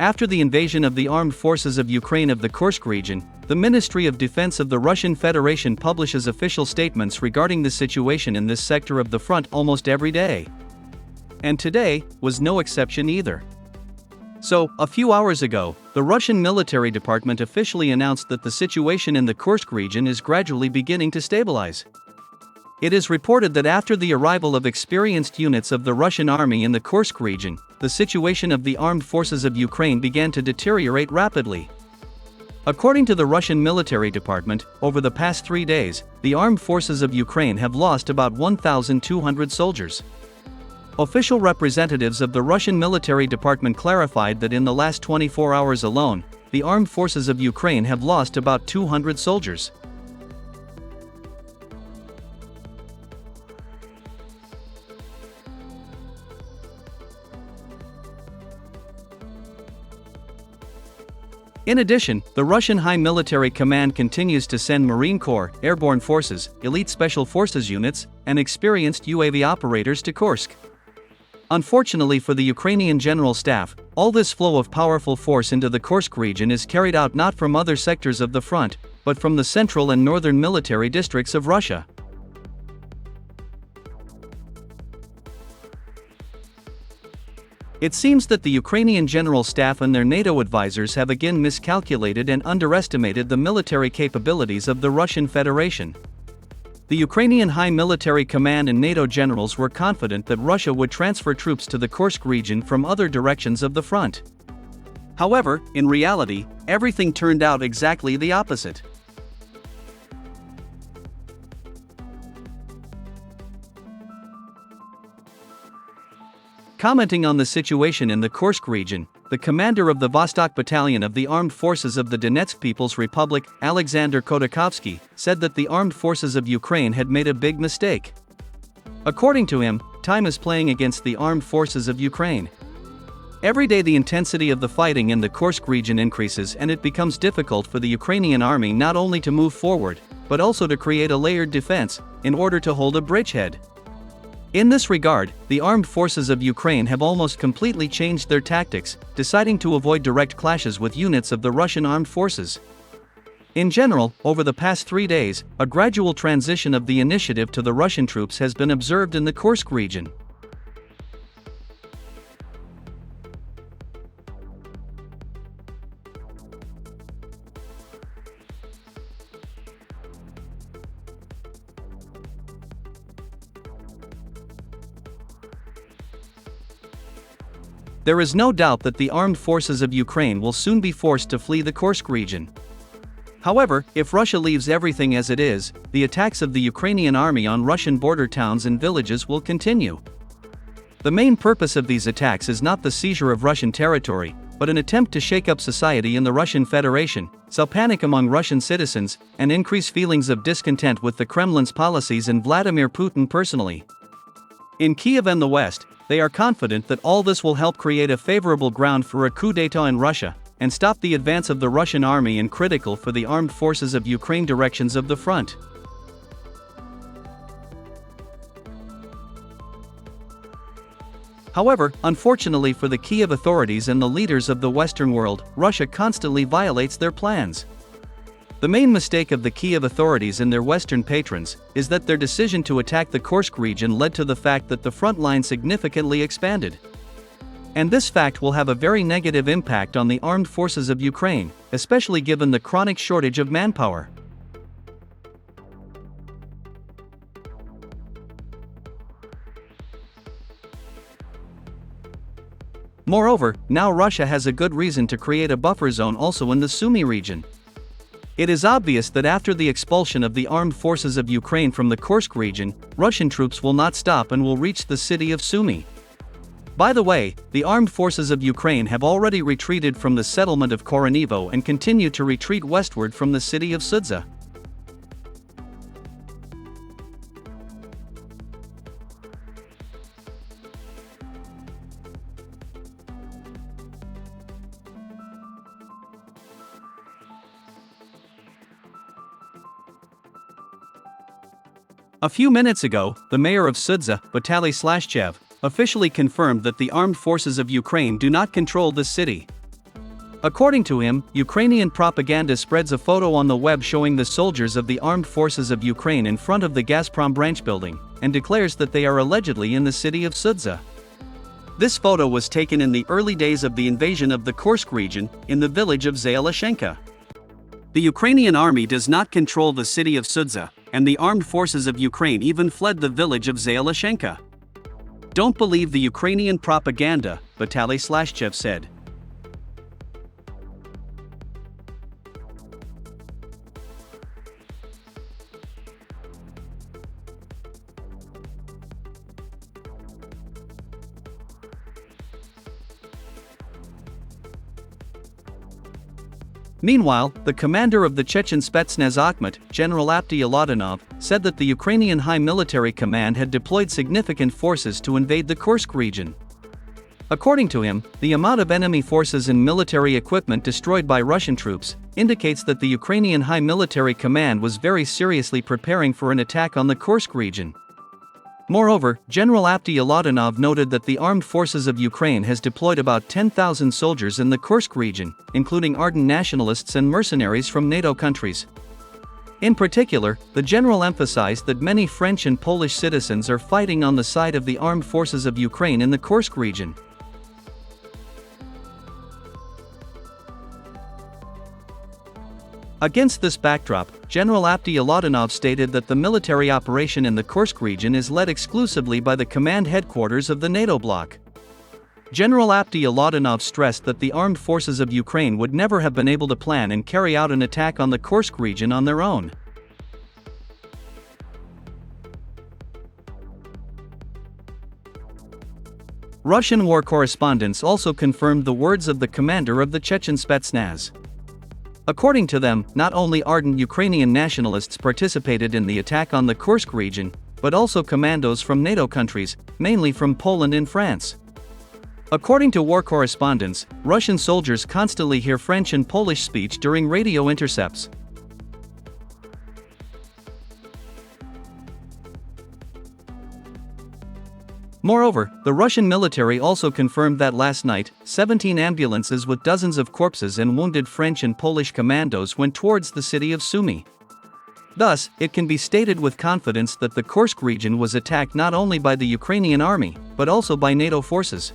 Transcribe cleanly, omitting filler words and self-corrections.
After the invasion of the armed forces of Ukraine of the Kursk region, the Ministry of Defense of the Russian Federation publishes official statements regarding the situation in this sector of the front almost every day. And today was no exception either. So, a few hours ago, the Russian military department officially announced that the situation in the Kursk region is gradually beginning to stabilize. It is reported that after the arrival of experienced units of the Russian army in the Kursk region, the situation of the armed forces of Ukraine began to deteriorate rapidly. According to the Russian military department, over the past 3 days, the armed forces of Ukraine have lost about 1,200 soldiers. Official representatives of the Russian military department clarified that in the last 24 hours alone, the armed forces of Ukraine have lost about 200 soldiers. In addition, the Russian High Military Command continues to send Marine Corps, airborne forces, elite special forces units, and experienced UAV operators to Kursk. Unfortunately for the Ukrainian General Staff, all this flow of powerful force into the Kursk region is carried out not from other sectors of the front, but from the central and northern military districts of Russia. It seems that the Ukrainian General Staff and their NATO advisors have again miscalculated and underestimated the military capabilities of the Russian Federation. The Ukrainian High Military Command and NATO generals were confident that Russia would transfer troops to the Kursk region from other directions of the front. However, in reality, everything turned out exactly the opposite. Commenting on the situation in the Kursk region, the commander of the Vostok Battalion of the Armed Forces of the Donetsk People's Republic, Alexander Khodakovsky, said that the armed forces of Ukraine had made a big mistake. According to him, time is playing against the armed forces of Ukraine. Every day the intensity of the fighting in the Kursk region increases and it becomes difficult for the Ukrainian army not only to move forward, but also to create a layered defense, in order to hold a bridgehead. In this regard, the armed forces of Ukraine have almost completely changed their tactics, deciding to avoid direct clashes with units of the Russian armed forces. In general, over the past 3 days, a gradual transition of the initiative to the Russian troops has been observed in the Kursk region. There is no doubt that the armed forces of Ukraine will soon be forced to flee the Kursk region. However, if Russia leaves everything as it is, the attacks of the Ukrainian army on Russian border towns and villages will continue. The main purpose of these attacks is not the seizure of Russian territory, but an attempt to shake up society in the Russian Federation, sow panic among Russian citizens, and increase feelings of discontent with the Kremlin's policies and Vladimir Putin personally. In Kiev and the West, they are confident that all this will help create a favorable ground for a coup d'état in Russia, and stop the advance of the Russian army and critical for the armed forces of Ukraine directions of the front. However, unfortunately for the Kiev authorities and the leaders of the Western world, Russia constantly violates their plans. The main mistake of the Kiev authorities and their Western patrons is that their decision to attack the Kursk region led to the fact that the front line significantly expanded. And this fact will have a very negative impact on the armed forces of Ukraine, especially given the chronic shortage of manpower. Moreover, now Russia has a good reason to create a buffer zone also in the SUMY region. It is obvious that after the expulsion of the armed forces of Ukraine from the Kursk region, Russian troops will not stop and will reach the city of SUMY. By the way, the armed forces of Ukraine have already retreated from the settlement of Koronivo and continue to retreat westward from the city of Sudzha. A few minutes ago, the mayor of Sudzha, Vitaly Slashchev, officially confirmed that the armed forces of Ukraine do not control this city. According to him, Ukrainian propaganda spreads a photo on the web showing the soldiers of the armed forces of Ukraine in front of the Gazprom branch building, and declares that they are allegedly in the city of Sudzha. This photo was taken in the early days of the invasion of the Kursk region, in the village of Zayaloshenka. The Ukrainian army does not control the city of Sudzha, and the armed forces of Ukraine even fled the village of Zayaloshenka. Don't believe the Ukrainian propaganda, Vitaly Slashchev said. Meanwhile, the commander of the Chechen Spetsnaz Akhmat, General Apty Aladanov, said that the Ukrainian High Military Command had deployed significant forces to invade the Kursk region. According to him, the amount of enemy forces and military equipment destroyed by Russian troops indicates that the Ukrainian High Military Command was very seriously preparing for an attack on the Kursk region. Moreover, General Apty Aladanov noted that the armed forces of Ukraine has deployed about 10,000 soldiers in the Kursk region, including ardent nationalists and mercenaries from NATO countries. In particular, the general emphasized that many French and Polish citizens are fighting on the side of the armed forces of Ukraine in the Kursk region. Against this backdrop, General Apty Aladanov stated that the military operation in the Kursk region is led exclusively by the command headquarters of the NATO bloc. General Apty Aladanov stressed that the armed forces of Ukraine would never have been able to plan and carry out an attack on the Kursk region on their own. Russian war correspondents also confirmed the words of the commander of the Chechen Spetsnaz. According to them, not only ardent Ukrainian nationalists participated in the attack on the Kursk region, but also commandos from NATO countries, mainly from Poland and France. According to war correspondents, Russian soldiers constantly hear French and Polish speech during radio intercepts. Moreover, the Russian military also confirmed that last night, 17 ambulances with dozens of corpses and wounded French and Polish commandos went towards the city of SUMY. Thus, it can be stated with confidence that the Kursk region was attacked not only by the Ukrainian army, but also by NATO forces.